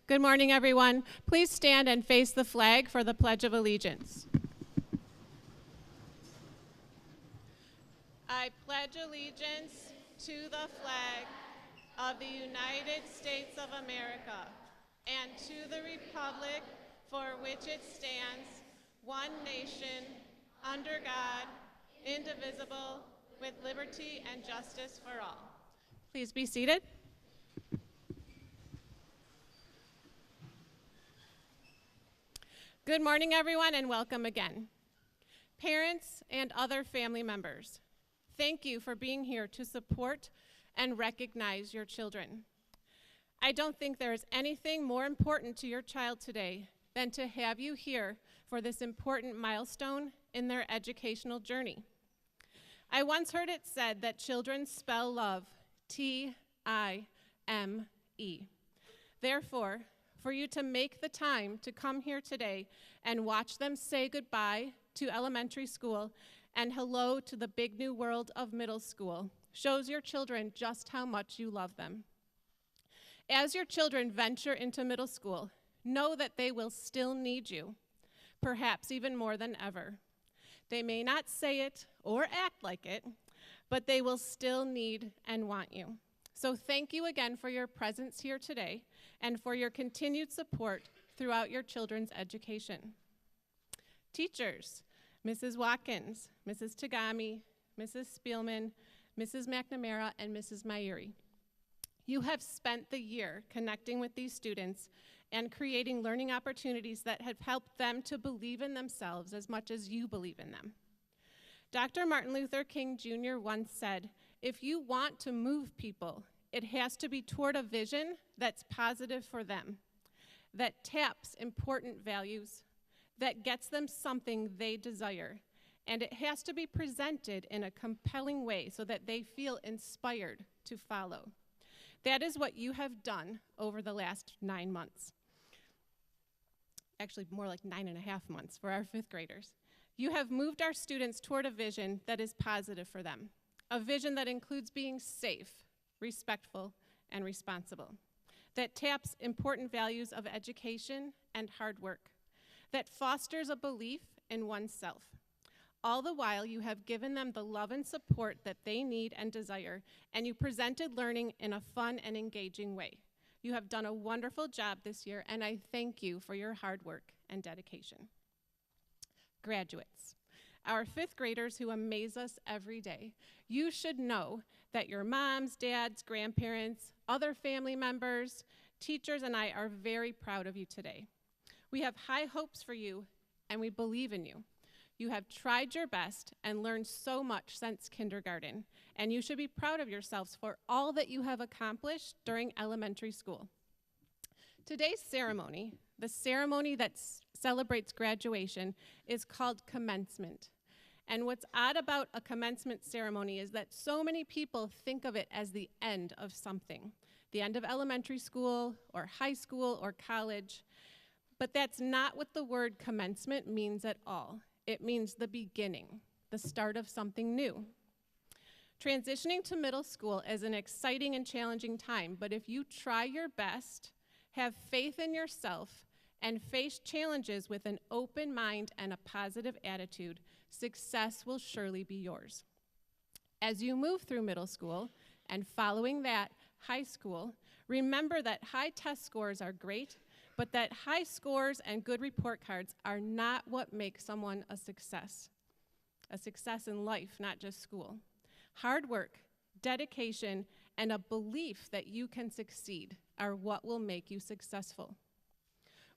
Good morning, everyone. Please stand and face the flag for the Pledge of Allegiance. I pledge allegiance to the flag of the United States of America and to the republic for which it stands, one nation, under God, indivisible, with liberty and justice for all. Please be seated. Good morning, everyone, and welcome again. Parents and other family members, thank you for being here to support and recognize your children. I don't think there is anything more important to your child today than to have you here for this important milestone in their educational journey. I once heard it said that children spell love T-I-M-E. Therefore, for you to make the time to come here today and watch them say goodbye to elementary school and hello to the big new world of middle school shows your children just how much you love them. As your children venture into middle school, know that they will still need you, perhaps even more than ever. They may not say it or act like it, but they will still need and want you. So thank you again for your presence here today and for your continued support throughout your children's education. Teachers, Mrs. Watkins, Mrs. Tagami, Mrs. Spielman, Mrs. McNamara, and Mrs. Myeri. You have spent the year connecting with these students and creating learning opportunities that have helped them to believe in themselves as much as you believe in them. Dr. Martin Luther King Jr. once said, "If you want to move people, it has to be toward a vision that's positive for them, that taps important values, that gets them something they desire, and it has to be presented in a compelling way so that they feel inspired to follow." That is what you have done over the last 9 months. Actually, more like 9.5 months for our 5th graders. You have moved our students toward a vision that is positive for them, a vision that includes being safe, respectful, and responsible, that taps important values of education and hard work, that fosters a belief in oneself. All the while, you have given them the love and support that they need and desire, and you presented learning in a fun and engaging way. You have done a wonderful job this year, and I thank you for your hard work and dedication. Graduates, our 5th graders who amaze us every day, you should know that your moms, dads, grandparents, other family members, teachers, and I are very proud of you today. We have high hopes for you, and we believe in you. You have tried your best and learned so much since kindergarten, and you should be proud of yourselves for all that you have accomplished during elementary school. Today's ceremony, the ceremony that celebrates graduation, is called commencement. And what's odd about a commencement ceremony is that so many people think of it as the end of something, the end of elementary school or high school or college, but that's not what the word commencement means at all. It means the beginning, the start of something new. Transitioning to middle school is an exciting and challenging time, but if you try your best, have faith in yourself, and face challenges with an open mind and a positive attitude, success will surely be yours. As you move through middle school, and following that, high school, remember that high test scores are great, but that high scores and good report cards are not what makes someone a success in life, not just school. Hard work, dedication, and a belief that you can succeed are what will make you successful.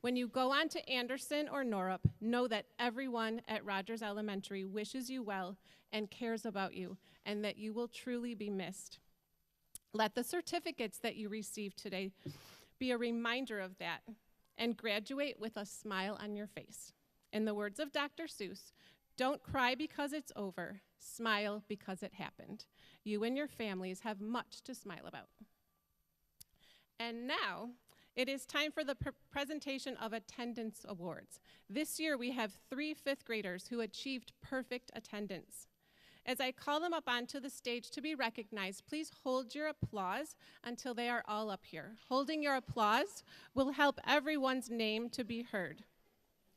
When you go on to Anderson or Norup, know that everyone at Rogers Elementary wishes you well and cares about you, and that you will truly be missed. Let the certificates that you receive today be a reminder of that, and graduate with a smile on your face. In the words of Dr. Seuss, don't cry because it's over, smile because it happened. You and your families have much to smile about. And now, it is time for the presentation of attendance awards. This year, we have 3 5th graders who achieved perfect attendance. As I call them up onto the stage to be recognized, please hold your applause until they are all up here. Holding your applause will help everyone's name to be heard.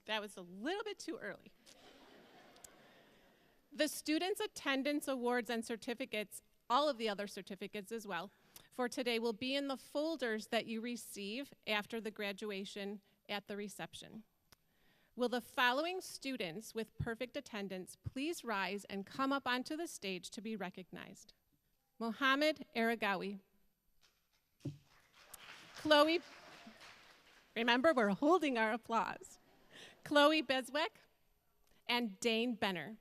That was a little bit too early. The students' attendance awards and certificates, all of the other certificates as well, for today will be in the folders that you receive after the graduation at the reception. Will the following students with perfect attendance please rise and come up onto the stage to be recognized? Mohammed Aragawi. Chloe, remember we're holding our applause. Chloe Beswick and Dane Benner.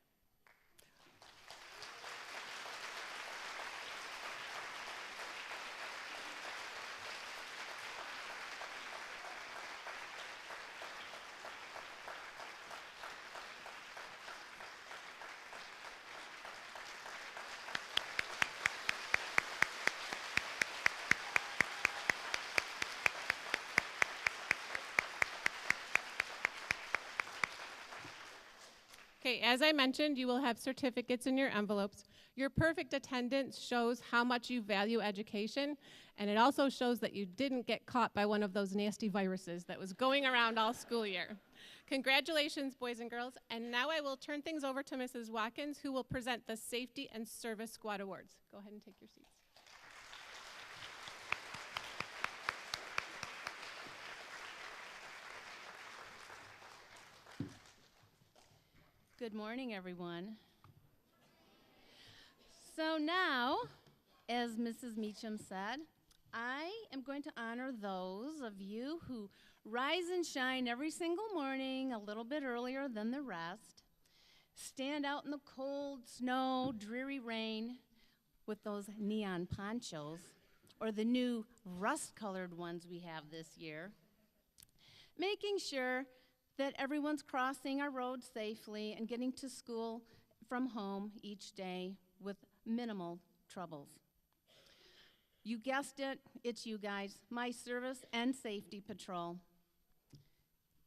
Okay, as I mentioned, you will have certificates in your envelopes. Your perfect attendance shows how much you value education, and it also shows that you didn't get caught by one of those nasty viruses that was going around all school year. Congratulations, boys and girls, and now I will turn things over to Mrs. Watkins, who will present the Safety and Service Squad Awards. Go ahead and take your seats. Good morning, everyone. So now, as Mrs. Meacham said, I am going to honor those of you who rise and shine every single morning a little bit earlier than the rest, stand out in the cold, snow, dreary rain with those neon ponchos, or the new rust-colored ones we have this year, making sure that everyone's crossing our roads safely and getting to school from home each day with minimal troubles. You guessed it, it's you guys, my service and safety patrol.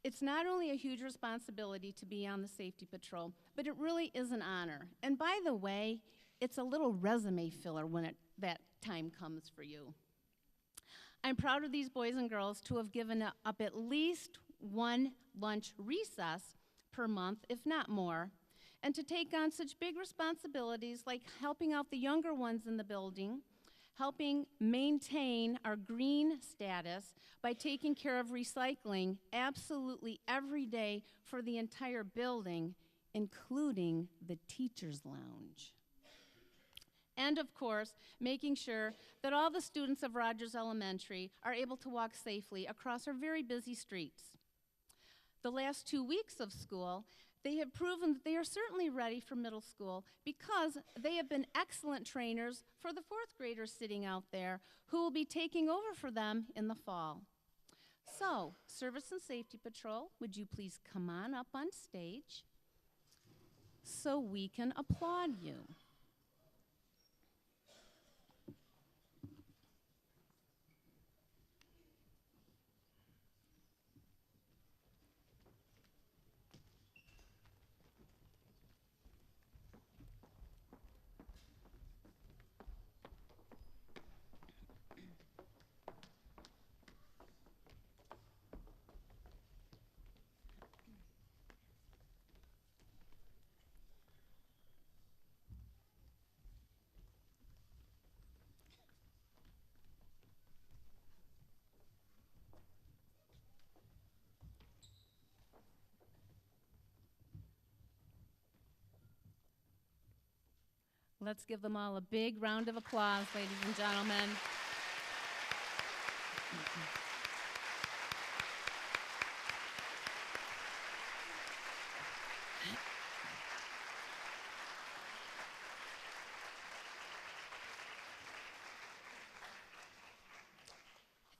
It's not only a huge responsibility to be on the safety patrol, but it really is an honor. And by the way, it's a little resume filler when that time comes for you. I'm proud of these boys and girls to have given up at least one lunch recess per month, if not more, and to take on such big responsibilities like helping out the younger ones in the building, helping maintain our green status by taking care of recycling absolutely every day for the entire building, including the teacher's lounge. And of course, making sure that all the students of Rogers Elementary are able to walk safely across our very busy streets. The last 2 weeks of school, they have proven that they are certainly ready for middle school because they have been excellent trainers for the fourth graders sitting out there who will be taking over for them in the fall. So, Service and Safety Patrol, would you please come on up on stage so we can applaud you? Let's give them all a big round of applause, ladies and gentlemen.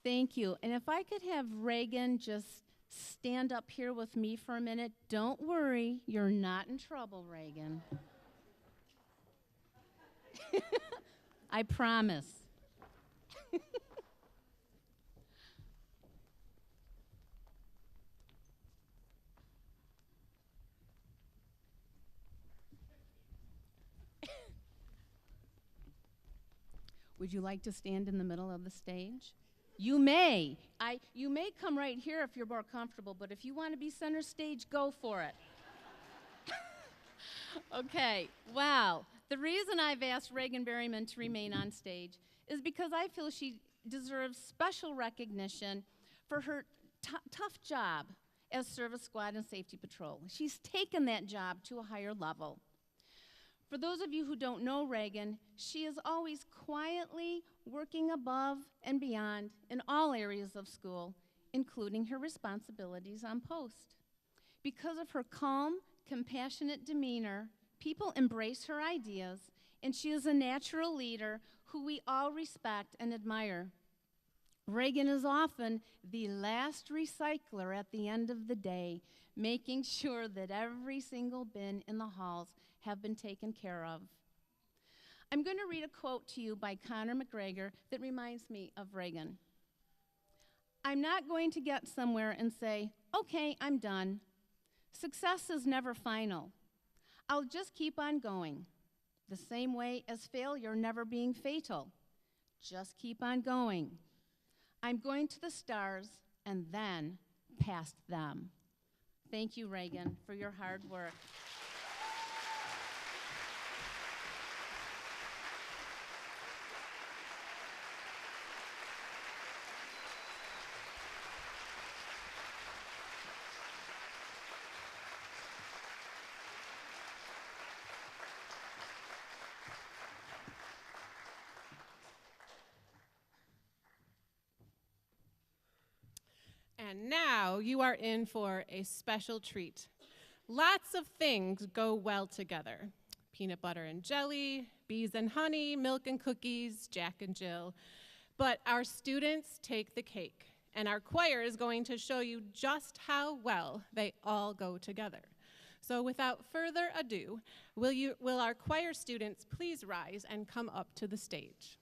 Thank you. And if I could have Reagan just stand up here with me for a minute. Don't worry, you're not in trouble, Reagan. I promise. Would you like to stand in the middle of the stage? You may. You may come right here if you're more comfortable, but if you want to be center stage, go for it. Okay, wow. The reason I've asked Reagan Berryman to remain on stage is because I feel she deserves special recognition for her tough job as Service Squad and Safety Patrol. She's taken that job to a higher level. For those of you who don't know Reagan, she is always quietly working above and beyond in all areas of school, including her responsibilities on post. Because of her calm, compassionate demeanor, people embrace her ideas, and she is a natural leader who we all respect and admire. Reagan is often the last recycler at the end of the day, making sure that every single bin in the halls have been taken care of. I'm going to read a quote to you by Conor McGregor that reminds me of Reagan. I'm not going to get somewhere and say, okay, I'm done. Success is never final. I'll just keep on going, the same way as failure never being fatal. Just keep on going. I'm going to the stars and then past them. Thank you, Reagan, for your hard work. And now you are in for a special treat. Lots of things go well together. Peanut butter and jelly, bees and honey, milk and cookies, Jack and Jill. But our students take the cake, and our choir is going to show you just how well they all go together. So without further ado, will our choir students please rise and come up to the stage?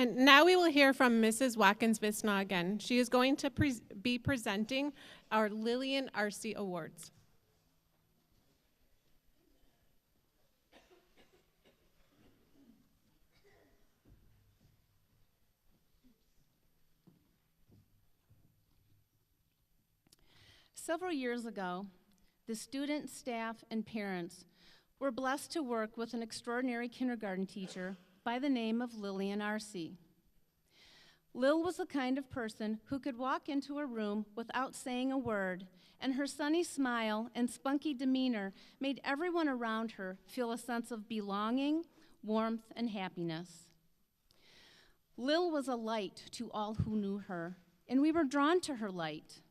And now we will hear from Mrs. Watkins-Visna again. She is going to be presenting our Lillian RC Awards. Several years ago, the students, staff, and parents were blessed to work with an extraordinary kindergarten teacher by the name of Lillian RC. Lil was the kind of person who could walk into a room without saying a word, and her sunny smile and spunky demeanor made everyone around her feel a sense of belonging, warmth, and happiness. Lil was a light to all who knew her, and we were drawn to her light.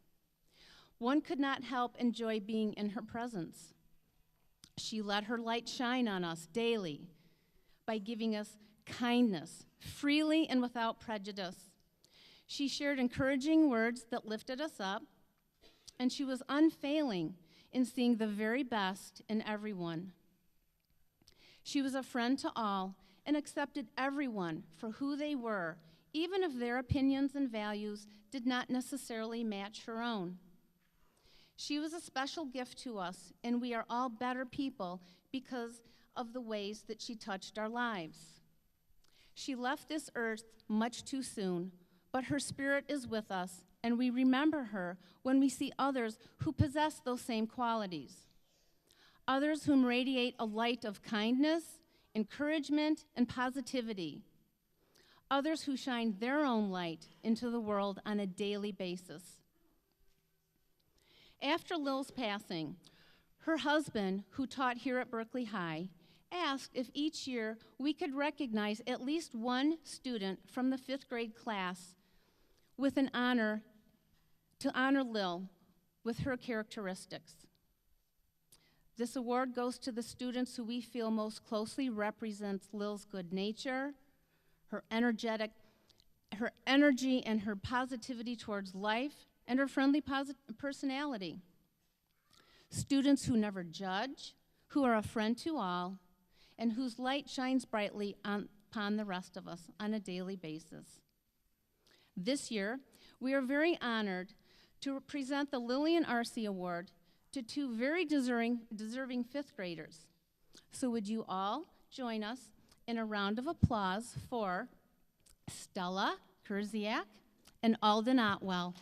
One could not help enjoy being in her presence. She let her light shine on us daily by giving us kindness, freely and without prejudice. She shared encouraging words that lifted us up, and she was unfailing in seeing the very best in everyone. She was a friend to all and accepted everyone for who they were, even if their opinions and values did not necessarily match her own. She was a special gift to us, and we are all better people because of the ways that she touched our lives. She left this earth much too soon, but her spirit is with us, and we remember her when we see others who possess those same qualities. Others whom radiate a light of kindness, encouragement, and positivity. Others who shine their own light into the world on a daily basis. After Lil's passing, her husband, who taught here at Berkley High, asked if each year we could recognize at least one student from the 5th grade class with an honor to honor Lil with her characteristics. This award goes to the students who we feel most closely represents Lil's good nature, her energy and her positivity towards life, and her friendly personality. Students who never judge, who are a friend to all, and whose light shines brightly upon the rest of us on a daily basis. This year, we are very honored to present the Lillian RC Award to two very deserving 5th graders. So would you all join us in a round of applause for Stella Kurziak and Alden Otwell.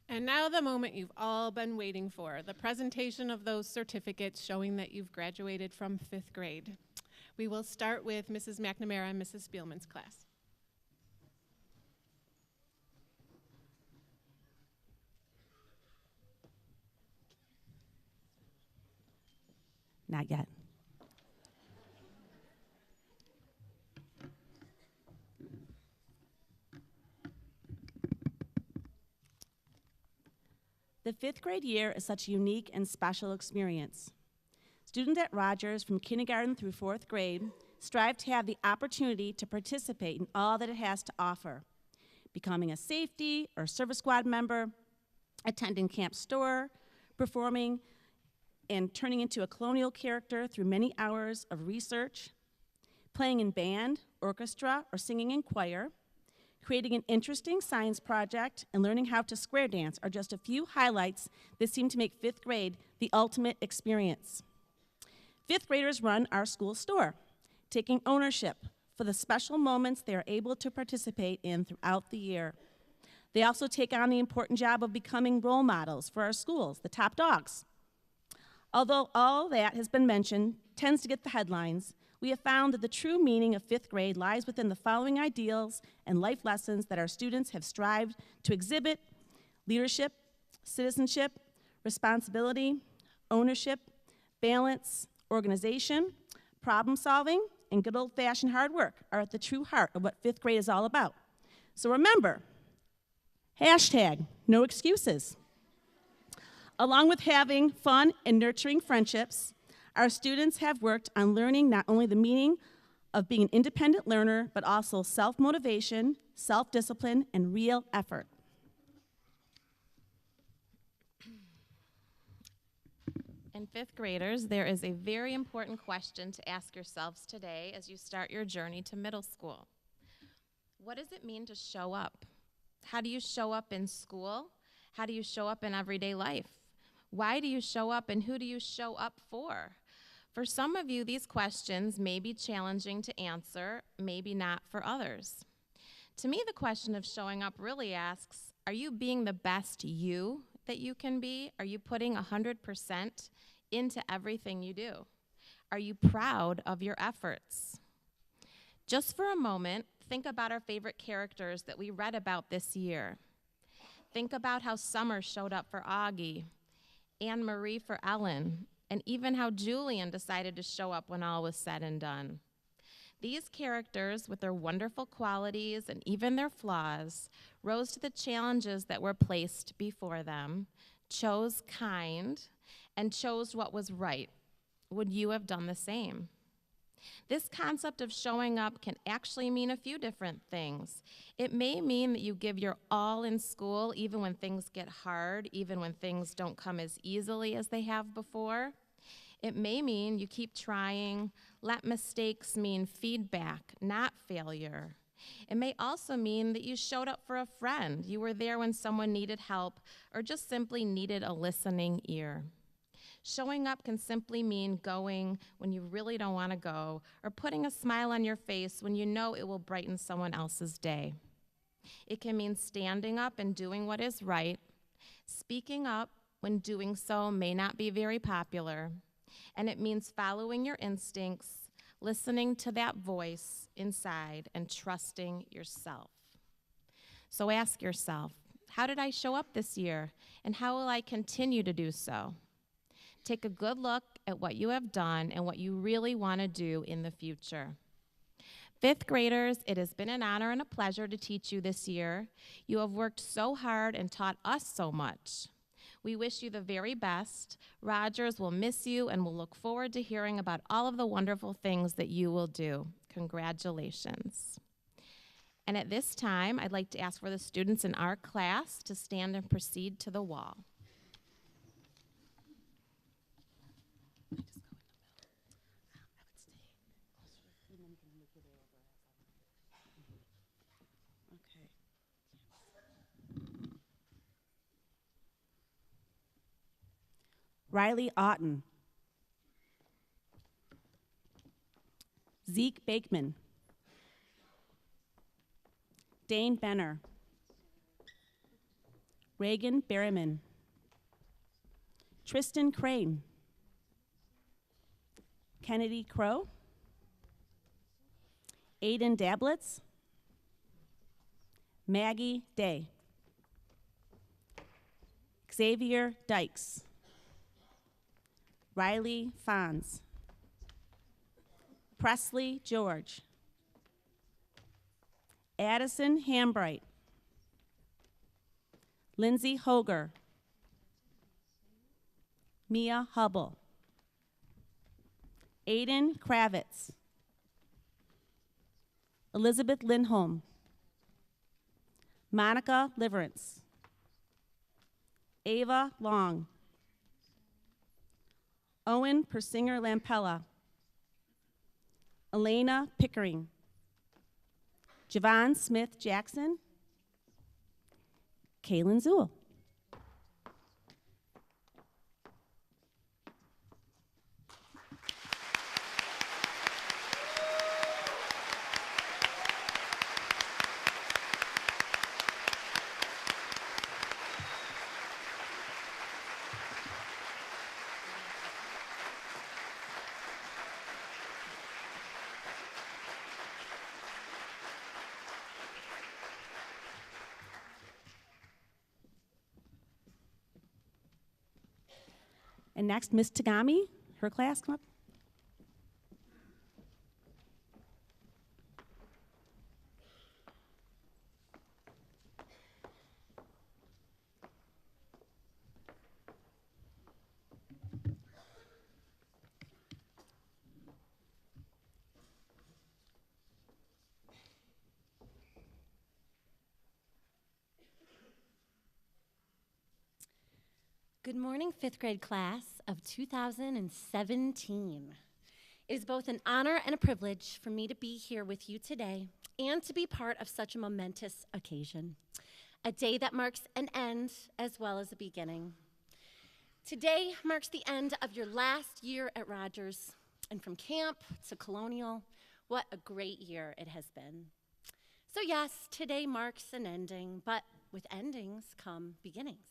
And now the moment you've all been waiting for, the presentation of those certificates showing that you've graduated from 5th grade. We will start with Mrs. McNamara and Mrs. Spielman's class. Not yet. The 5th grade year is such a unique and special experience. Students at Rogers from kindergarten through 4th grade strive to have the opportunity to participate in all that it has to offer, becoming a safety or service squad member, attending camp store, performing and turning into a colonial character through many hours of research, playing in band, orchestra, or singing in choir, creating an interesting science project, and learning how to square dance are just a few highlights that seem to make 5th grade the ultimate experience. 5th graders run our school store, taking ownership for the special moments they are able to participate in throughout the year. They also take on the important job of becoming role models for our schools, the top dogs. Although all that has been mentioned tends to get the headlines, we have found that the true meaning of fifth grade lies within the following ideals and life lessons that our students have strived to exhibit: leadership, citizenship, responsibility, ownership, balance, organization, problem solving, and good old-fashioned hard work are at the true heart of what fifth grade is all about. So remember, hashtag no excuses. Along with having fun and nurturing friendships, our students have worked on learning not only the meaning of being an independent learner, but also self-motivation, self-discipline, and real effort. And fifth graders, there is a very important question to ask yourselves today as you start your journey to middle school. What does it mean to show up? How do you show up in school? How do you show up in everyday life? Why do you show up, and who do you show up for? For some of you, these questions may be challenging to answer, maybe not for others. To me, the question of showing up really asks, are you being the best you that you can be? Are you putting 100% into everything you do? Are you proud of your efforts? Just for a moment, think about our favorite characters that we read about this year. Think about how Summer showed up for Augie, Anne Marie for Ellen, and even how Julian decided to show up when all was said and done. These characters, with their wonderful qualities and even their flaws, rose to the challenges that were placed before them, chose kind, and chose what was right. Would you have done the same? This concept of showing up can actually mean a few different things. It may mean that you give your all in school, even when things get hard, even when things don't come as easily as they have before. It may mean you keep trying. Let mistakes mean feedback, not failure. It may also mean that you showed up for a friend. You were there when someone needed help or just simply needed a listening ear. Showing up can simply mean going when you really don't want to go, or putting a smile on your face when you know it will brighten someone else's day. It can mean standing up and doing what is right, speaking up when doing so may not be very popular, and it means following your instincts, listening to that voice inside, and trusting yourself. So ask yourself, how did I show up this year, and how will I continue to do so? Take a good look at what you have done and what you really want to do in the future. Fifth graders, it has been an honor and a pleasure to teach you this year. You have worked so hard and taught us so much. We wish you the very best. Rogers will miss you and will look forward to hearing about all of the wonderful things that you will do. Congratulations. And at this time, I'd like to ask for the students in our class to stand and proceed to the wall. Riley Otten, Zeke Bakeman, Dane Benner, Reagan Berriman, Tristan Crane, Kennedy Crow, Aiden Dablitz, Maggie Day, Xavier Dykes, Riley Fonz, Presley George, Addison Hambright, Lindsay Hoger, Mia Hubble, Aiden Kravitz, Elizabeth Lindholm, Monica Liverance, Ava Long, Owen Persinger Lampella, Elena Pickering, Javon Smith Jackson, Kaylin Zuhl. And next, Miss Tagami, her class, come up. Good morning, fifth grade class of 2017. It is both an honor and a privilege for me to be here with you today and to be part of such a momentous occasion, a day that marks an end as well as a beginning. Today marks the end of your last year at Rogers, and from camp to Colonial, what a great year it has been. So yes, today marks an ending, but with endings come beginnings.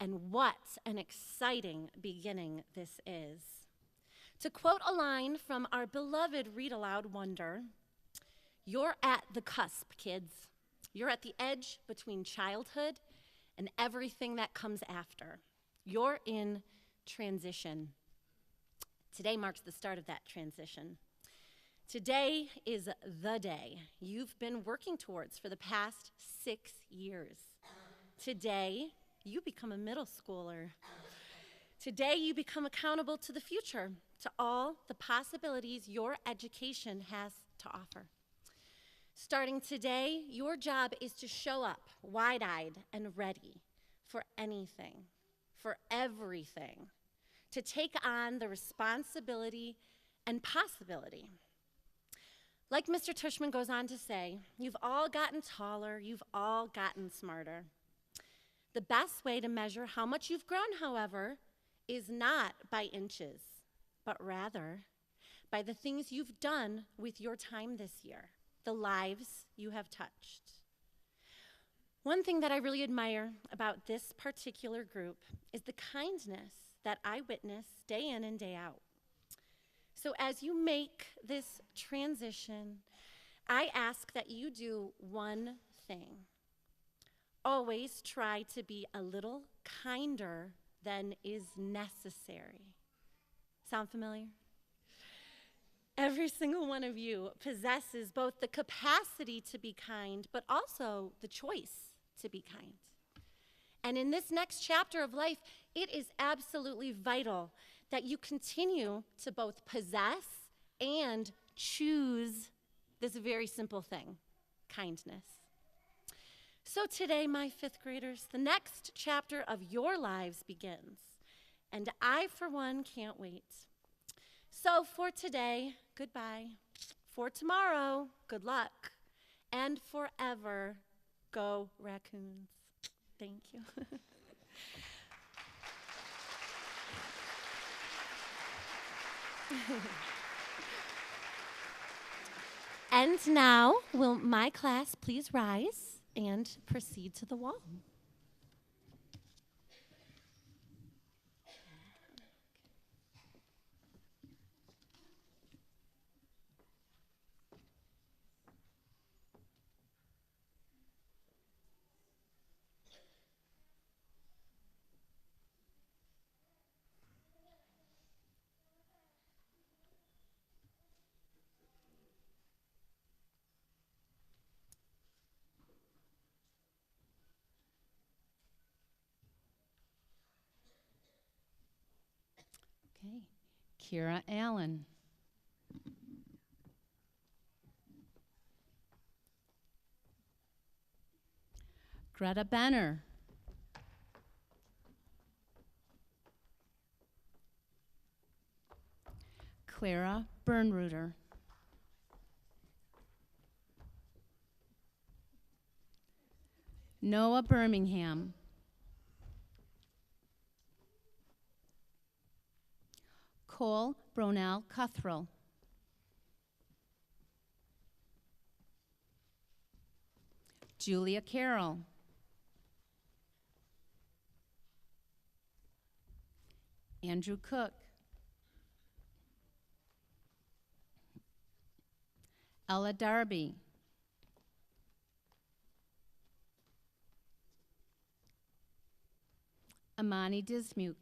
And what an exciting beginning this is. To quote a line from our beloved Read Aloud wonder, "You're at the cusp, kids. You're at the edge between childhood and everything that comes after. You're in transition." Today marks the start of that transition. Today is the day you've been working towards for the past 6 years. Today, you become a middle schooler. Today, you become accountable to the future, to all the possibilities your education has to offer. Starting today, your job is to show up wide-eyed and ready for anything, for everything, to take on the responsibility and possibility. Like Mr. Tushman goes on to say, you've all gotten taller, you've all gotten smarter. The best way to measure how much you've grown, however, is not by inches, but rather by the things you've done with your time this year, the lives you have touched. One thing that I really admire about this particular group is the kindness that I witness day in and day out. So as you make this transition, I ask that you do one thing. Always try to be a little kinder than is necessary. Sound familiar? Every single one of you possesses both the capacity to be kind, but also the choice to be kind. And in this next chapter of life, it is absolutely vital that you continue to both possess and choose this very simple thing, kindness. So today, my fifth graders, the next chapter of your lives begins, and I, for one, can't wait. So for today, goodbye. For tomorrow, good luck. And forever, go Raccoons. Thank you. And now, will my class please rise and proceed to the wall? Okay, Kira Allen. Greta Benner. Clara Bernruder. Noah Birmingham. Cole Bronell Cuthrell. Julia Carroll. Andrew Cook. Ella Darby. Amani Dismuke.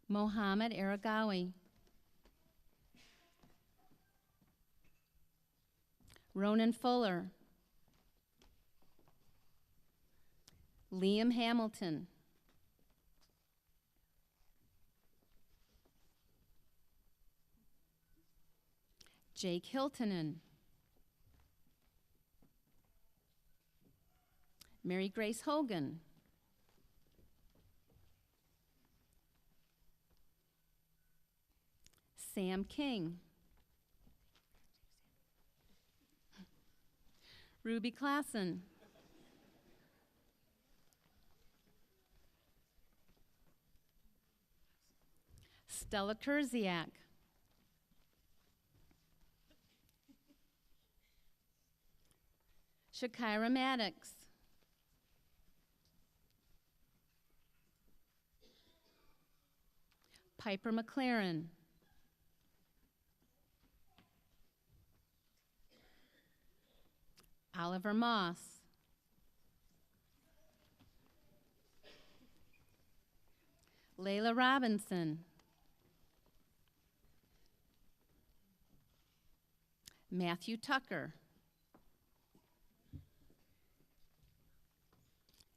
Mohammed Aragawi. Ronan Fuller. Liam Hamilton. Jake Hiltonen. Mary Grace Hogan. Sam King. Ruby Klassen. Stella Kurziak. Shakira Maddox. Piper McLaren. Oliver Moss. Layla Robinson. Matthew Tucker.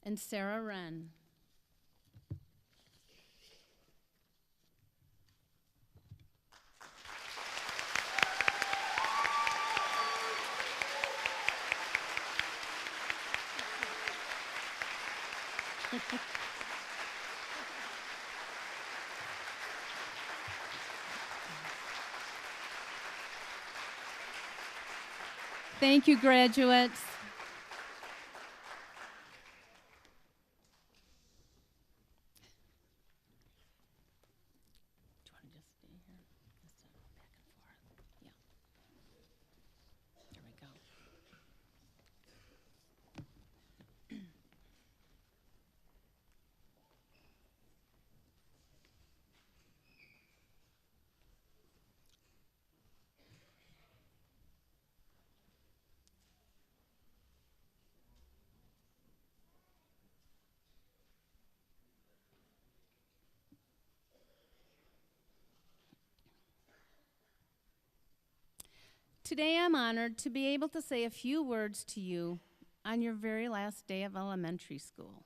And Sarah Wren. Thank you, graduates. Do you want to just stay here? Just go back and forth. Yeah. There we go. Today I'm honored to be able to say a few words to you on your very last day of elementary school.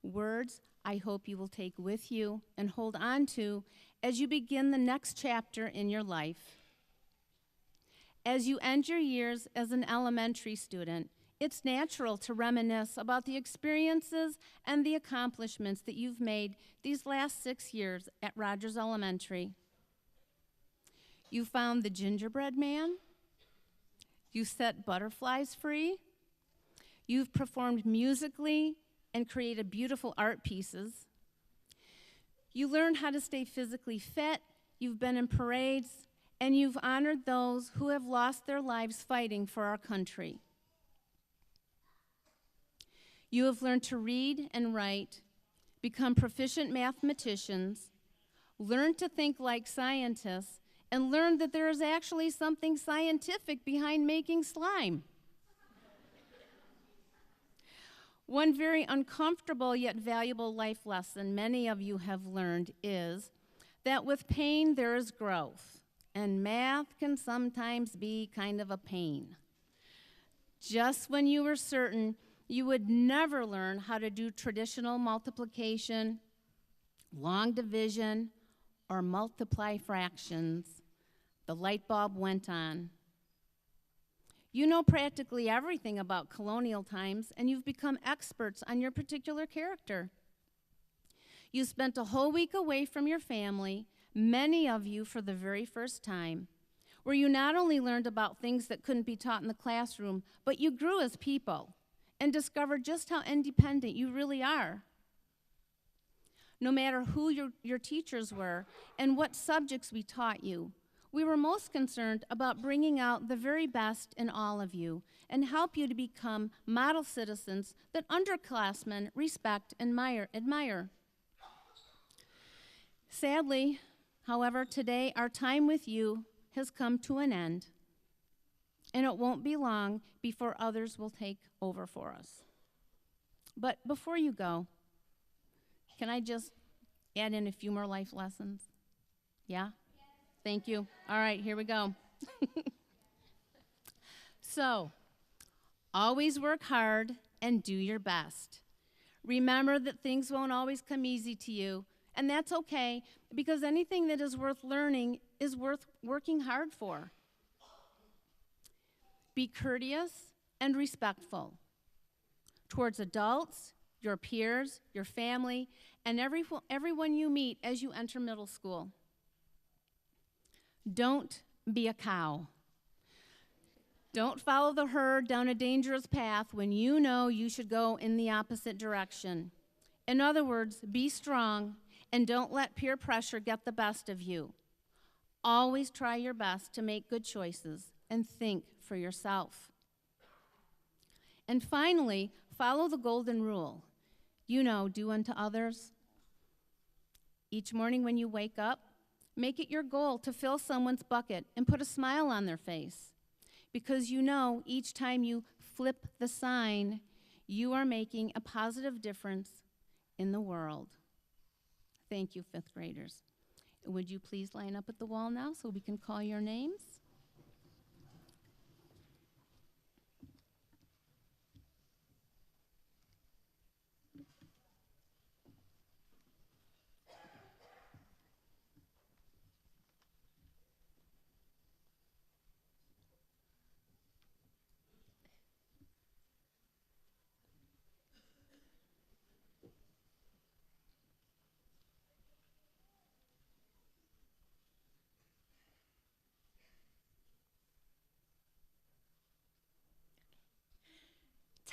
Words I hope you will take with you and hold on to as you begin the next chapter in your life. As you end your years as an elementary student, it's natural to reminisce about the experiences and the accomplishments that you've made these last 6 years at Rogers Elementary. You found the gingerbread man. You set butterflies free. You've performed musically and created beautiful art pieces. You learned how to stay physically fit. You've been in parades, and you've honored those who have lost their lives fighting for our country. You have learned to read and write, become proficient mathematicians, learned to think like scientists, and learned that there is actually something scientific behind making slime. One very uncomfortable yet valuable life lesson many of you have learned is that with pain there is growth, and math can sometimes be kind of a pain. Just when you were certain you would never learn how to do traditional multiplication, long division, or multiply fractions, the light bulb went on. You know practically everything about colonial times, and you've become experts on your particular character. You spent a whole week away from your family, many of you for the very first time, where you not only learned about things that couldn't be taught in the classroom, but you grew as people and discovered just how independent you really are. No matter who your teachers were and what subjects we taught you, we were most concerned about bringing out the very best in all of you and help you to become model citizens that underclassmen respect and admire. Sadly, however, today our time with you has come to an end, and it won't be long before others will take over for us. But before you go, can I just Add in a few more life lessons? Yeah? Thank you. All right, here we go. So, always work hard and do your best. Remember that things won't always come easy to you, and that's okay, because anything that is worth learning is worth working hard for. Be courteous and respectful towards adults, your peers, your family, and everyone you meet as you enter middle school. Don't be a cow. Don't follow the herd down a dangerous path when you know you should go in the opposite direction. In other words, be strong and don't let peer pressure get the best of you. Always try your best to make good choices and think for yourself. And finally, follow the golden rule. You know, do unto others. Each morning when you wake up, make it your goal to fill someone's bucket and put a smile on their face. Because you know each time you flip the sign, you are making a positive difference in the world. Thank you, fifth graders. Would you please line up at the wall now so we can call your names?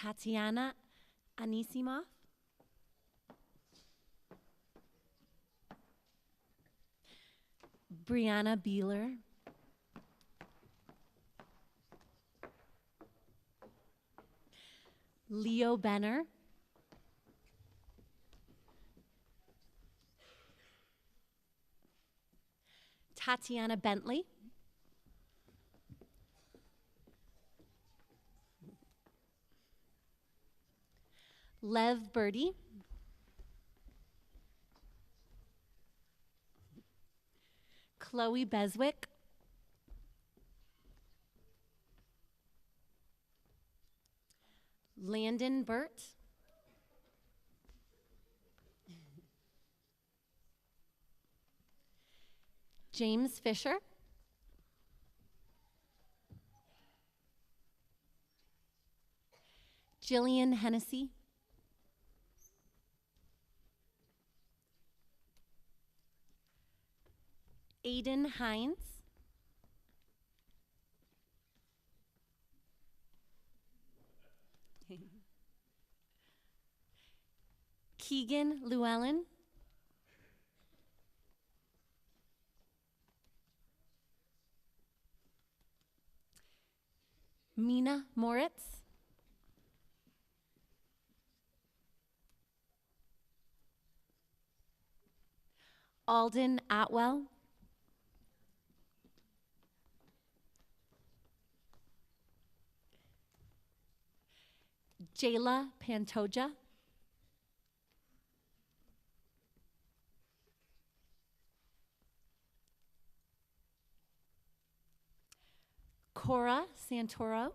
Tatiana Anisimov. Brianna Beeler. Leo Benner. Tatiana Bentley. Lev Birdie. Chloe Beswick. Landon Burt. James Fisher. Jillian Hennessy. Aiden Hines. Keegan Llewellyn. Mina Moritz. Alden Atwell. Jayla Pantoja. Cora Santoro.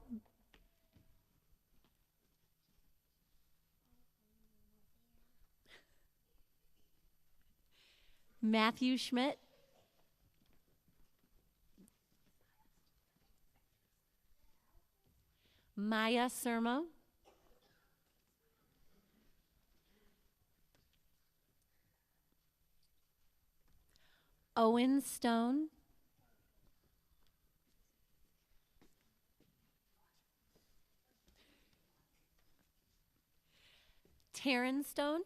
Matthew Schmidt. Maya Sermo. Owen Stone. Taryn Stone.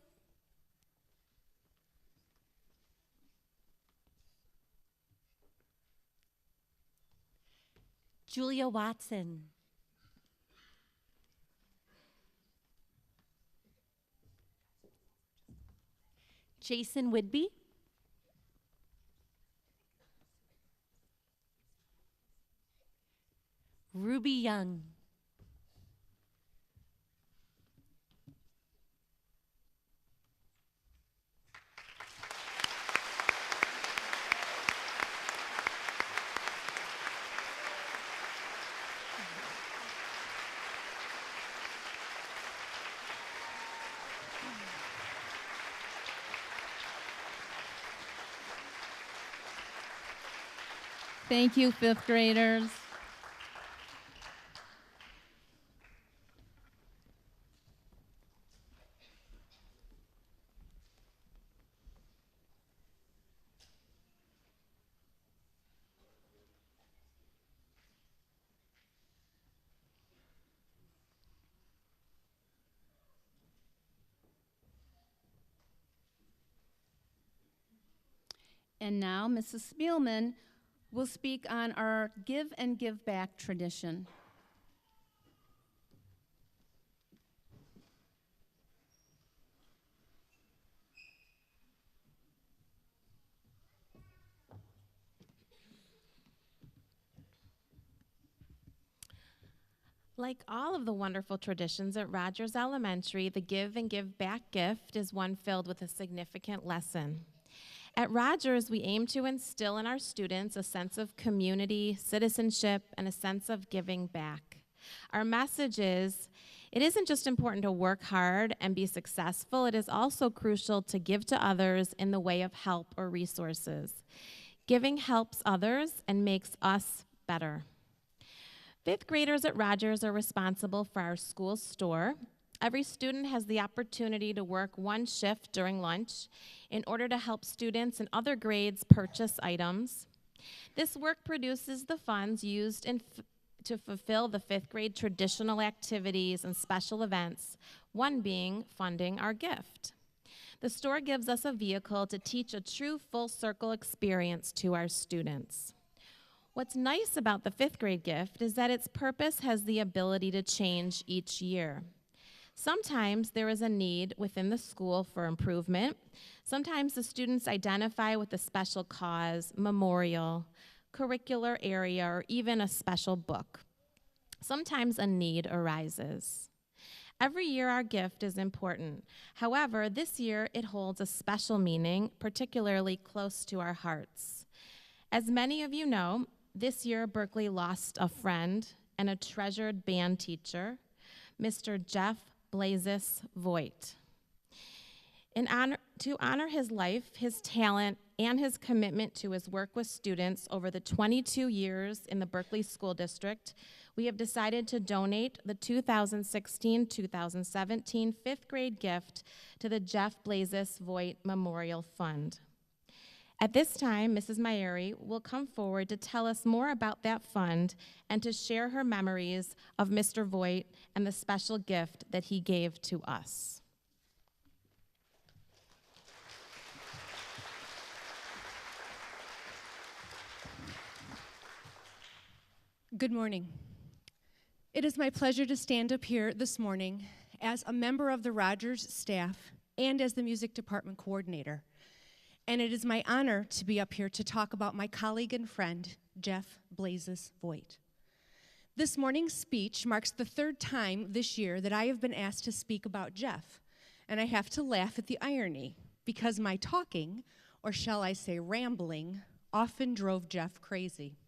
Julia Watson. Jason Whidbey. Ruby Young. Thank you, fifth graders. And now Mrs. Spielman will speak on our Give and Give Back tradition. Like all of the wonderful traditions at Rogers Elementary, the Give and Give Back gift is one filled with a significant lesson. At Rogers, we aim to instill in our students a sense of community, citizenship, and a sense of giving back. Our message is, it isn't just important to work hard and be successful, it is also crucial to give to others in the way of help or resources. Giving helps others and makes us better. Fifth graders at Rogers are responsible for our school store. Every student has the opportunity to work one shift during lunch in order to help students in other grades purchase items. This work produces the funds used to fulfill the fifth grade traditional activities and special events, one being funding our gift. The store gives us a vehicle to teach a true full circle experience to our students. What's nice about the fifth grade gift is that its purpose has the ability to change each year. Sometimes there is a need within the school for improvement. Sometimes the students identify with a special cause, memorial, curricular area, or even a special book. Sometimes a need arises. Every year our gift is important. However, this year it holds a special meaning, particularly close to our hearts. As many of you know, this year Berkley lost a friend and a treasured band teacher, Mr. Jeff Blazes Voigt. To honor his life, his talent, and his commitment to his work with students over the 22 years in the Berkley School District, we have decided to donate the 2016-2017 fifth grade gift to the Jeff Blazes Voigt Memorial Fund. At this time, Mrs. Mayeri will come forward to tell us more about that fund and to share her memories of Mr. Voigt and the special gift that he gave to us. Good morning. It is my pleasure to stand up here this morning as a member of the Rogers staff and as the music department coordinator. And it is my honor to be up here to talk about my colleague and friend, Jeff Blazes Voigt. This morning's speech marks the third time this year that I have been asked to speak about Jeff. And I have to laugh at the irony, because my talking, or shall I say rambling, often drove Jeff crazy.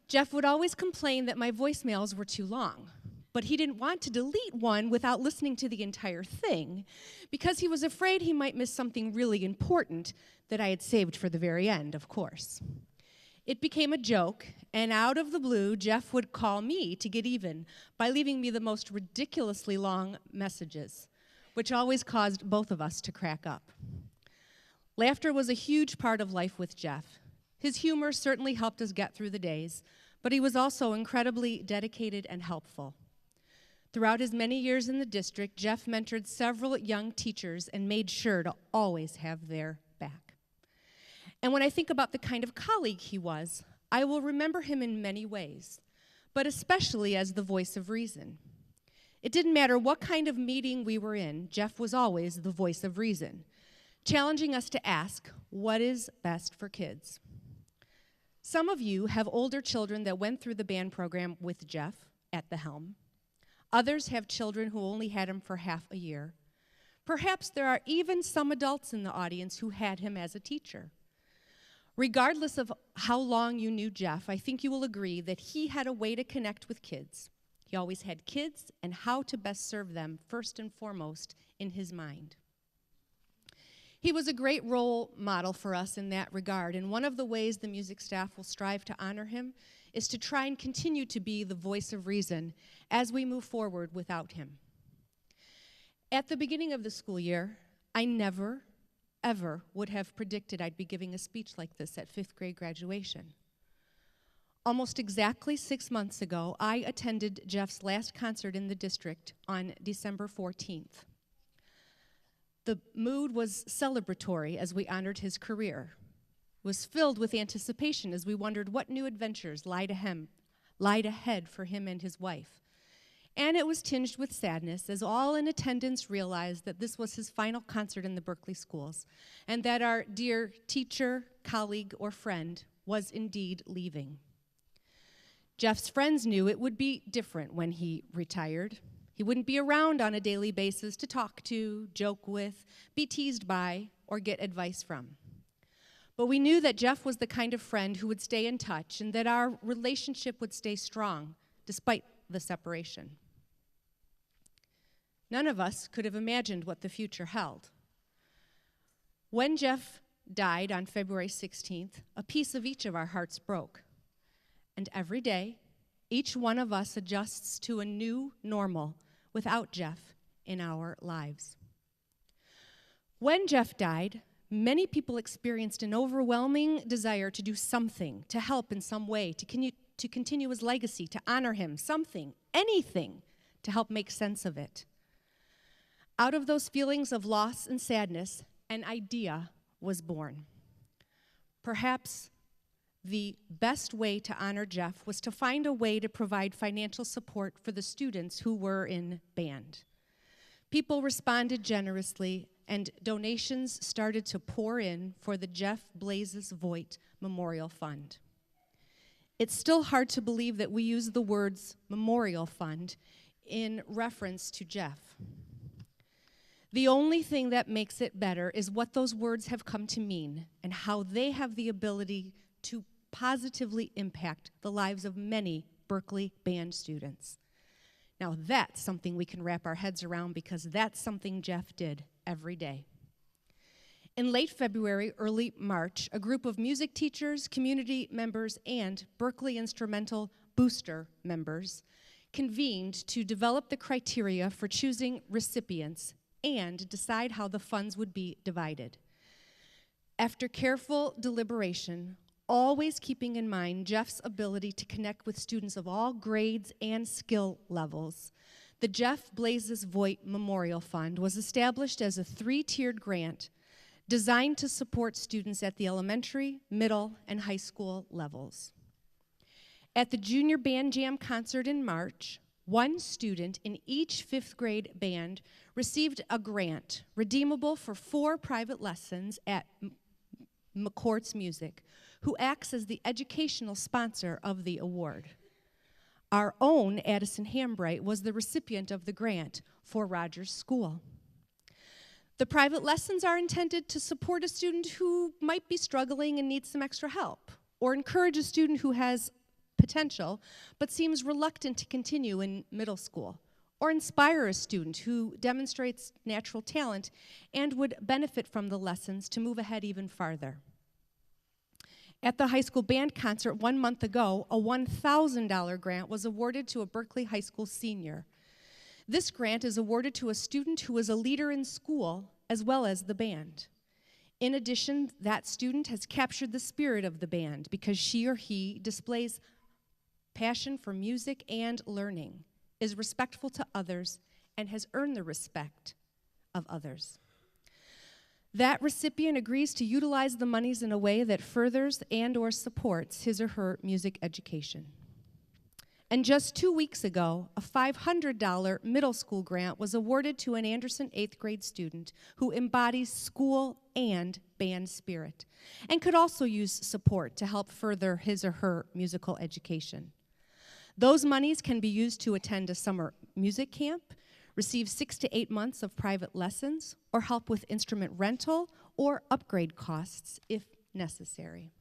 Jeff would always complain that my voicemails were too long, but he didn't want to delete one without listening to the entire thing because he was afraid he might miss something really important that I had saved for the very end, of course. It became a joke, and out of the blue, Jeff would call me to get even by leaving me the most ridiculously long messages, which always caused both of us to crack up. Laughter was a huge part of life with Jeff. His humor certainly helped us get through the days, but he was also incredibly dedicated and helpful. Throughout his many years in the district, Jeff mentored several young teachers and made sure to always have their back. And when I think about the kind of colleague he was, I will remember him in many ways, but especially as the voice of reason. It didn't matter what kind of meeting we were in, Jeff was always the voice of reason, challenging us to ask, what is best for kids? Some of you have older children that went through the band program with Jeff at the helm. Others have children who only had him for half a year. Perhaps there are even some adults in the audience who had him as a teacher. Regardless of how long you knew Jeff, I think you will agree that he had a way to connect with kids. He always had kids and how to best serve them first and foremost in his mind. He was a great role model for us in that regard, and one of the ways the music staff will strive to honor him is to try and continue to be the voice of reason as we move forward without him. At the beginning of the school year, I never, ever would have predicted I'd be giving a speech like this at 5th grade graduation. Almost exactly 6 months ago, I attended Jeff's last concert in the district on December 14th. The mood was celebratory as we honored his career. It was filled with anticipation as we wondered what new adventures lied ahead for him and his wife. And it was tinged with sadness as all in attendance realized that this was his final concert in the Berkley schools and that our dear teacher, colleague, or friend was indeed leaving. Jeff's friends knew it would be different when he retired. He wouldn't be around on a daily basis to talk to, joke with, be teased by, or get advice from. But we knew that Jeff was the kind of friend who would stay in touch and that our relationship would stay strong despite the separation. None of us could have imagined what the future held. When Jeff died on February 16th, a piece of each of our hearts broke. And every day, each one of us adjusts to a new normal without Jeff in our lives. When Jeff died, many people experienced an overwhelming desire to do something, to help in some way, to continue his legacy, to honor him, something, anything, to help make sense of it. Out of those feelings of loss and sadness, an idea was born. Perhaps the best way to honor Jeff was to find a way to provide financial support for the students who were in band. People responded generously, and donations started to pour in for the Jeff Blazes Voigt Memorial Fund. It's still hard to believe that we use the words Memorial Fund in reference to Jeff. The only thing that makes it better is what those words have come to mean and how they have the ability to positively impact the lives of many Berkley band students. Now that's something we can wrap our heads around because that's something Jeff did every day. In late February, early March, a group of music teachers, community members, and Berkley Instrumental Booster members convened to develop the criteria for choosing recipients and decide how the funds would be divided. After careful deliberation, always keeping in mind Jeff's ability to connect with students of all grades and skill levels, the Jeff Blazes Voigt Memorial Fund was established as a 3-tiered grant designed to support students at the elementary, middle, and high school levels. At the Junior Band Jam concert in March, one student in each 5th grade band received a grant redeemable for 4 private lessons at McCourt's Music, who acts as the educational sponsor of the award. Our own Addison Hambright was the recipient of the grant for Rogers School. The private lessons are intended to support a student who might be struggling and needs some extra help, or encourage a student who has potential but seems reluctant to continue in middle school, or inspire a student who demonstrates natural talent and would benefit from the lessons to move ahead even farther. At the high school band concert 1 month ago, a $1,000 grant was awarded to a Berkley High School senior. This grant is awarded to a student who is a leader in school as well as the band. In addition, that student has captured the spirit of the band because she or he displays passion for music and learning, is respectful to others, and has earned the respect of others. That recipient agrees to utilize the monies in a way that furthers and/or supports his or her music education. And just 2 weeks ago, a $500 middle school grant was awarded to an Anderson 8th grade student who embodies school and band spirit and could also use support to help further his or her musical education. Those monies can be used to attend a summer music camp, receive 6 to 8 months of private lessons, or help with instrument rental or upgrade costs if necessary.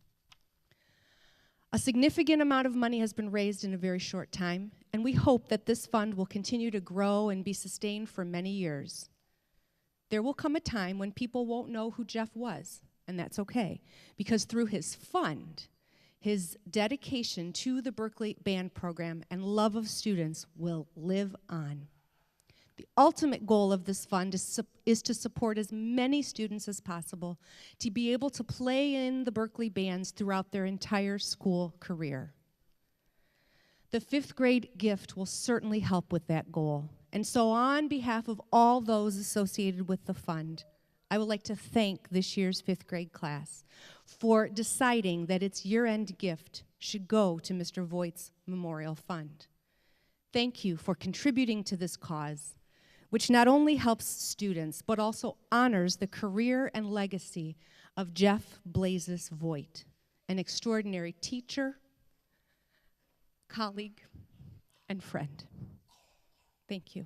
A significant amount of money has been raised in a very short time, and we hope that this fund will continue to grow and be sustained for many years. There will come a time when people won't know who Jeff was, and that's okay, because through his fund, his dedication to the Berkley Band Program and love of students will live on. The ultimate goal of this fund is to support as many students as possible to be able to play in the Berkley bands throughout their entire school career. The 5th grade gift will certainly help with that goal. And so on behalf of all those associated with the fund, I would like to thank this year's 5th grade class for deciding that its year-end gift should go to Mr. Voigt's Memorial Fund. Thank you for contributing to this cause, which not only helps students, but also honors the career and legacy of Jeff Blazes Voigt, an extraordinary teacher, colleague, and friend. Thank you.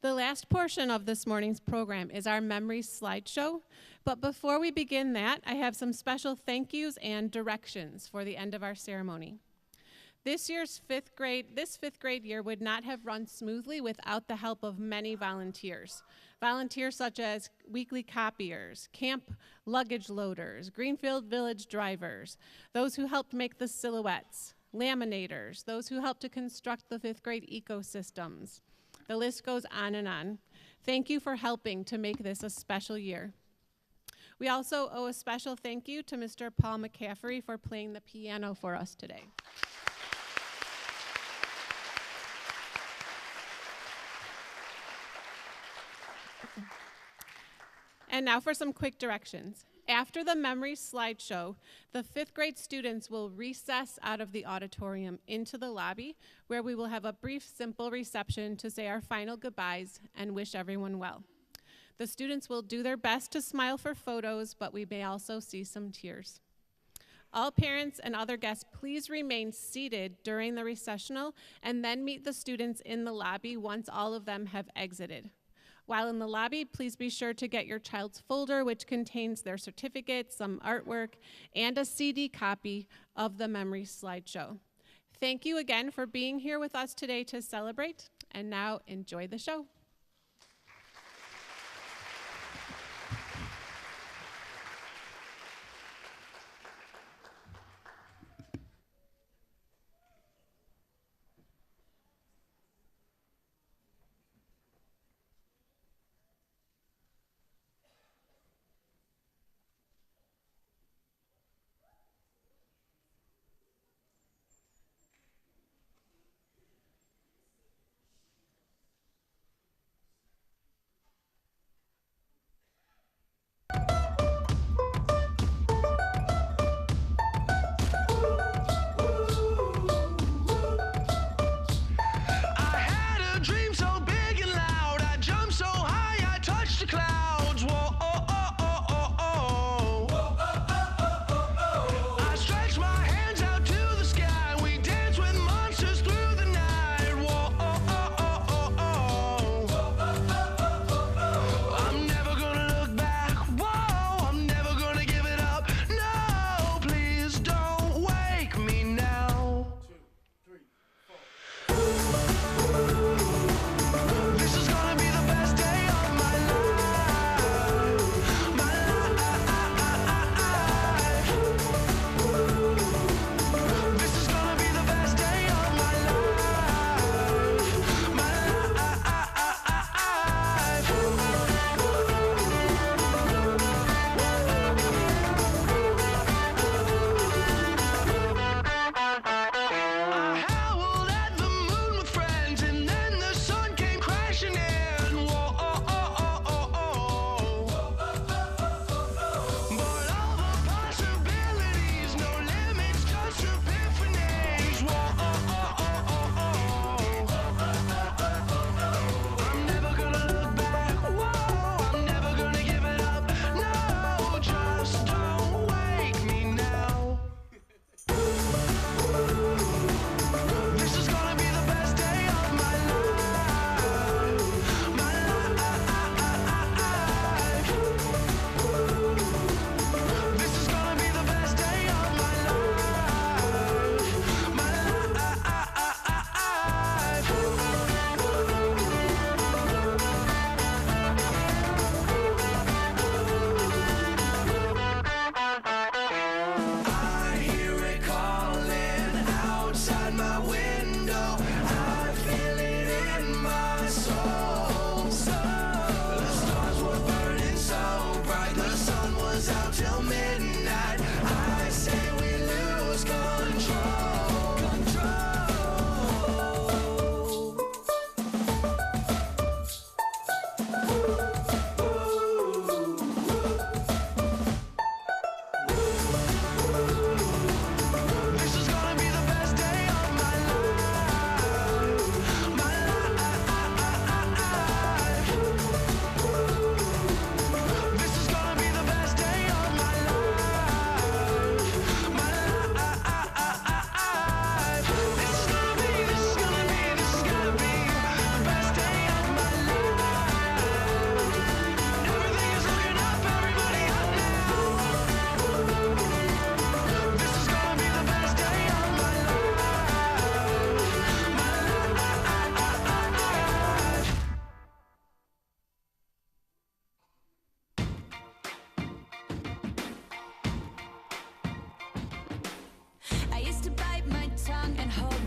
The last portion of this morning's program is our Memories slideshow. But before we begin that, I have some special thank yous and directions for the end of our ceremony. This 5th grade year would not have run smoothly without the help of many volunteers. Volunteers such as weekly copiers, camp luggage loaders, Greenfield Village drivers, those who helped make the silhouettes, laminators, those who helped to construct the 5th grade ecosystems. The list goes on and on. Thank you for helping to make this a special year. We also owe a special thank you to Mr. Paul McCaffrey for playing the piano for us today. And now for some quick directions. After the Memories slideshow, the 5th grade students will recess out of the auditorium into the lobby, where we will have a brief, simple reception to say our final goodbyes and wish everyone well. The students will do their best to smile for photos, but we may also see some tears. All parents and other guests, please remain seated during the recessional and then meet the students in the lobby once all of them have exited. While in the lobby, please be sure to get your child's folder, which contains their certificates, some artwork, and a CD copy of the Memories slideshow. Thank you again for being here with us today to celebrate, and now enjoy the show.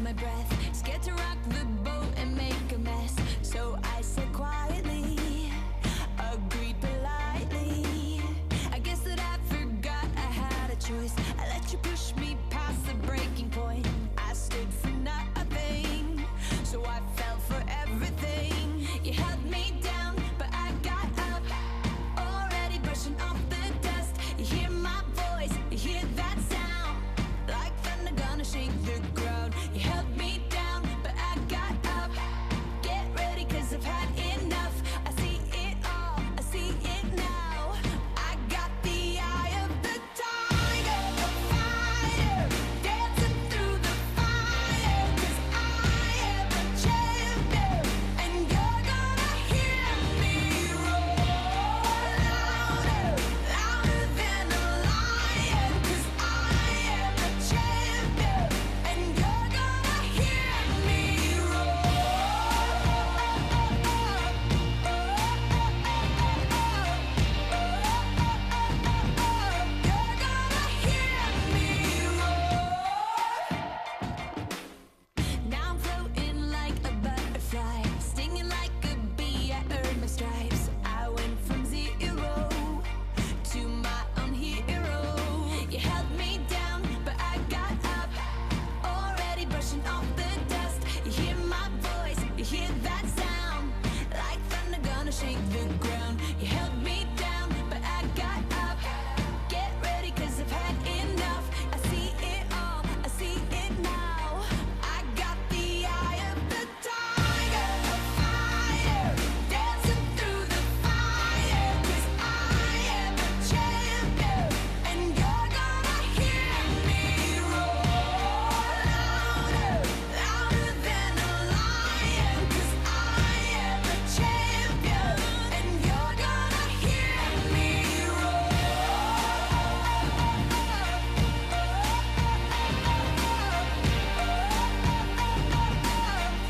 my breath, scared to rock the boat and make a mess. So I said quietly, agreed politely. I guess that I forgot I had a choice. I let you push me past the breaking point. I stood for nothing, so I fell for everything. You held me down, but I got up, already brushing off the dust. You hear my voice, you hear that sound, like thunder gonna shake the ground. You held me down, but I got up. Get ready, 'cause I've had enough. I see it all, I see it now. I got the eye of the tiger, a fighter, dancing through the fire. 'Cause I am a champion, and you're gonna hear me roar louder, louder than a lion. 'Cause I am a champion, and you're gonna hear me Now I'm floating like a butterfly, stinging like a bee. I earned my stripes. I went from zero to my own hero. You held me down, but I got up, already brushing off the dust. You hear my voice, you hear that sound, like thunder gonna shake the ground. You held me down, but I got up. Get ready, 'cause I've had enough. I see it all, I see it now. I got the eye of the tiger, a fire, dancing through the fire. 'Cause I am a champion, and you're gonna hear me roar louder, louder than a lion. 'Cause I am a champion, and you're gonna hear me roar.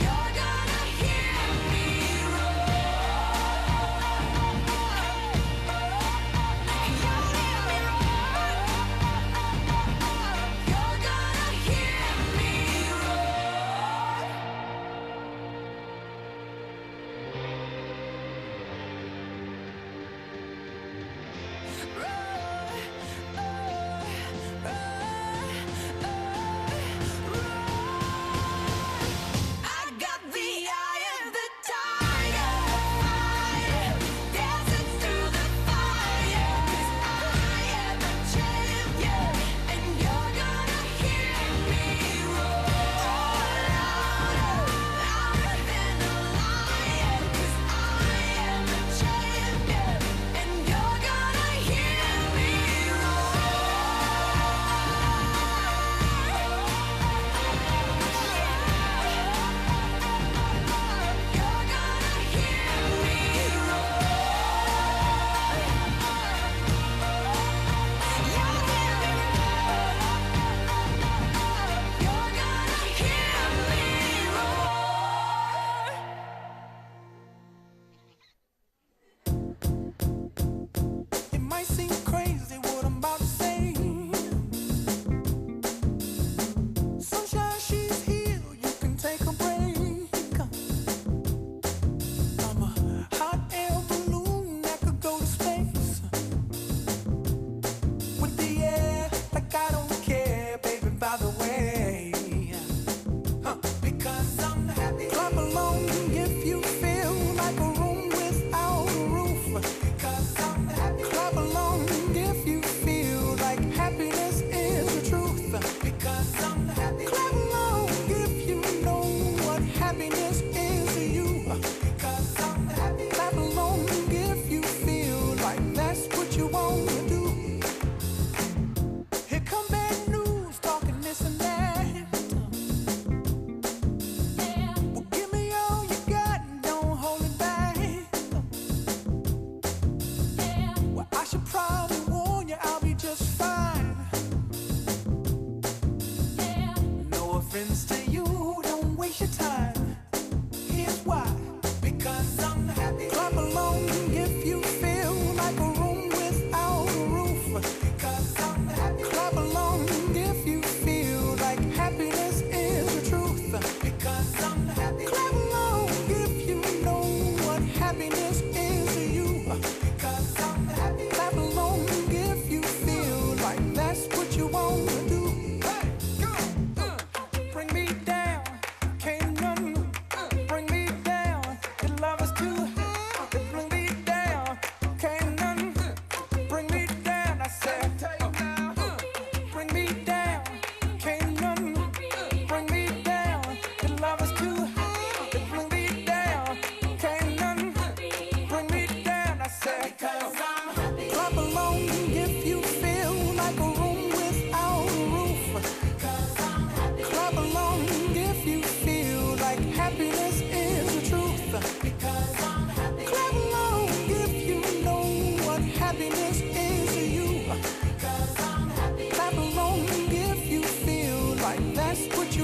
You're gonna hear me I got the eye of the tiger, fire, dancing through the fire. 'Cause I am a champion, and you're gonna hear me roar louder, louder than a lion. 'Cause I am a champion, and you're gonna hear me It might seem crazy what I'm about to say. Sunshine, she's here, you can take a break. I'm a hot air balloon that could go to space. With the air, like I don't care, baby, by the way. Because I'm happy. Clap along if you feel like a room without a roof. Because I'm happy. Clap along if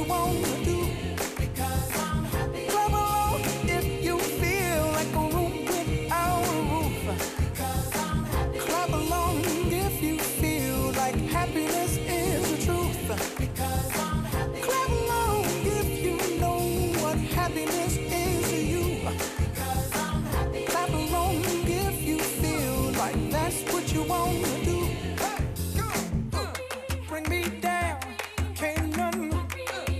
you want to do. Because I'm happy. Clap along if you feel like a room without a roof. Because I'm happy. Clap along if you feel like happiness is the truth. Because I'm happy. Clap along if you know what happiness is to you. Because I'm happy. Clap along if you feel like that's what you want to do. Bring me down, can't none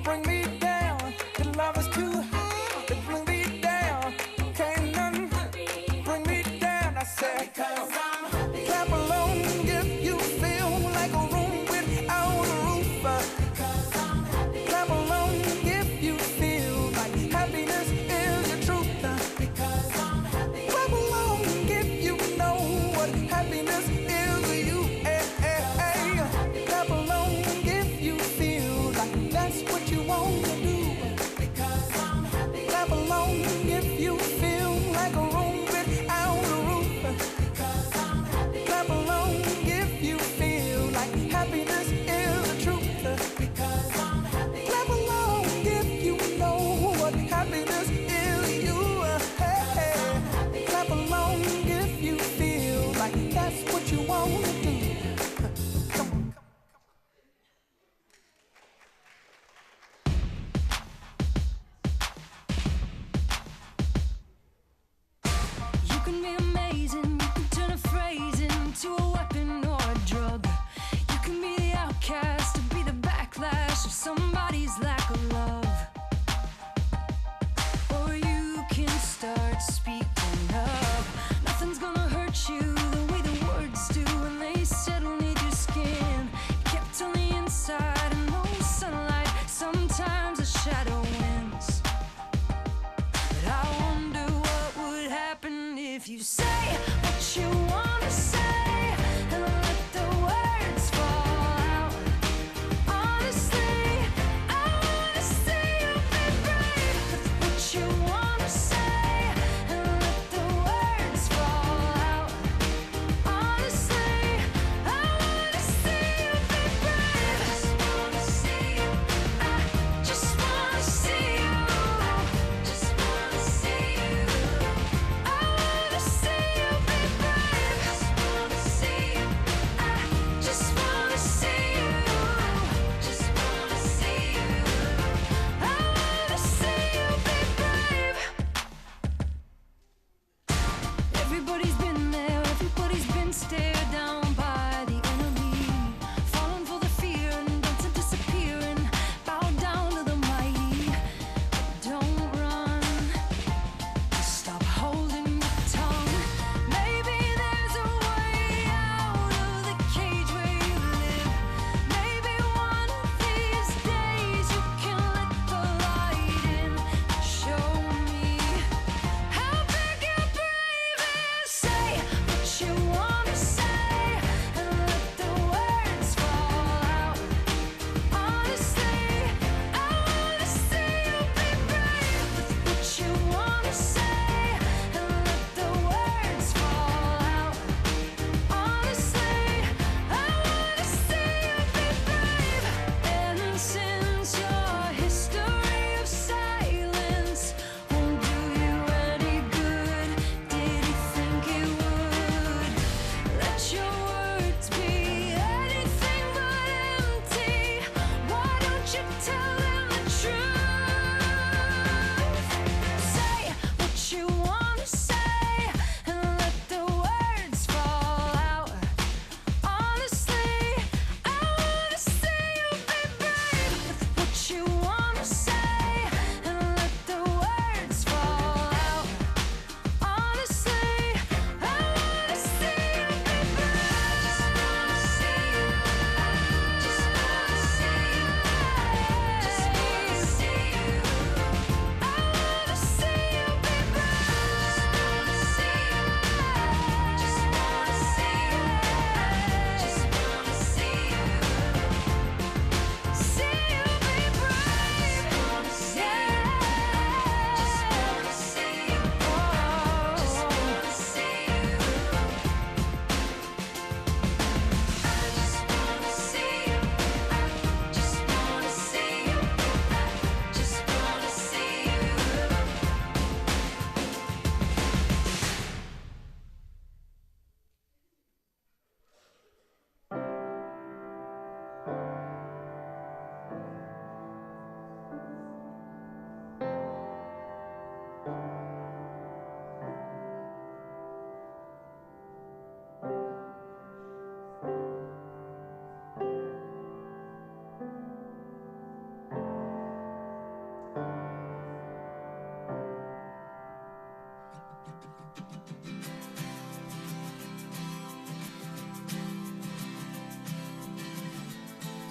bring me down. The love is too high to bring me down. Can't none bring me down. I said, because I'm happy. Clap along if you feel like a room without a roof. Because I'm happy. Clap along if you feel like happiness is the truth. Because I'm happy. Clap along if you know what happiness is to you. Clap along if you feel like that's what you want to do. Because I'm happy. Clap along if you feel like a room without a roof. Because I'm happy. Clap along if you feel like happiness is the truth. Because I'm happy. Clap along if you know what happiness is to you. Clap along if you feel like that's what you want to do. Come on. You can be amazing, you can turn a phrase into a weapon or a drug. You can be the outcast, to be the backlash of somebody's lack of love. Or you can start speaking up. Nothing's gonna hurt you the way the words do, and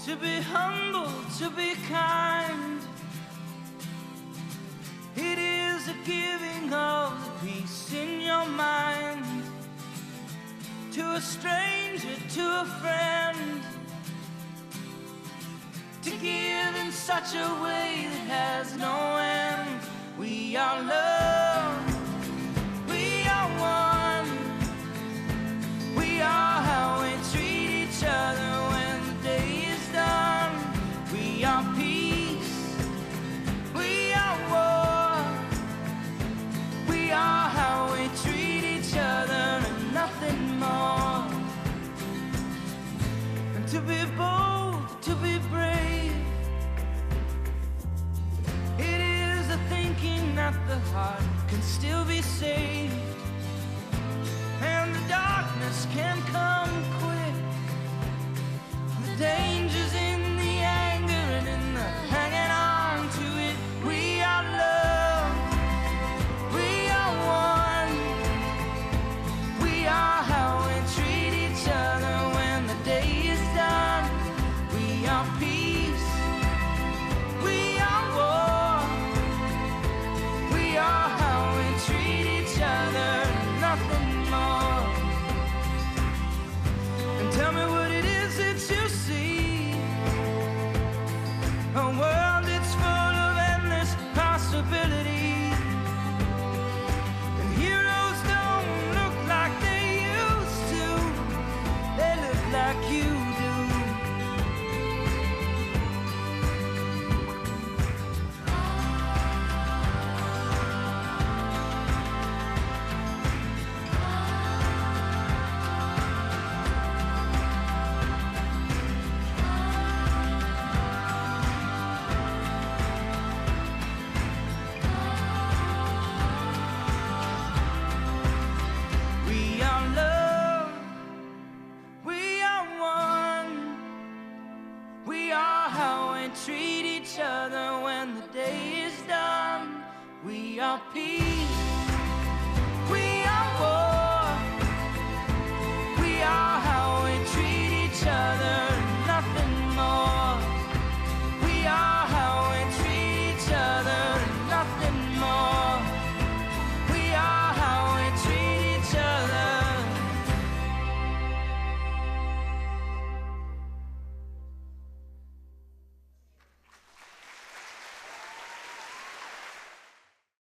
to be humble, to be kind. It is a giving of the peace in your mind, to a stranger, to a friend, to give in such a way that has no end. We are love, we are one, we are how we treat each other when the day is done. We are peace, we are war, we are how we treat each other and nothing more. And to be bold, to be brave, it is a thinking that the heart can still be saved, and the darkness can come quick. The danger's in the anger and in the hanging on to it. We are love, we are one, we are how we treat each other when the day is done. We are peace, we are war, we are how we treat each other, nothing more. And tell me what it is that you see, a world that's full of endless possibility, and heroes don't look like they used to, they look like you do. We are love, we are one, we are how we treat each other when the day is done. We are peace,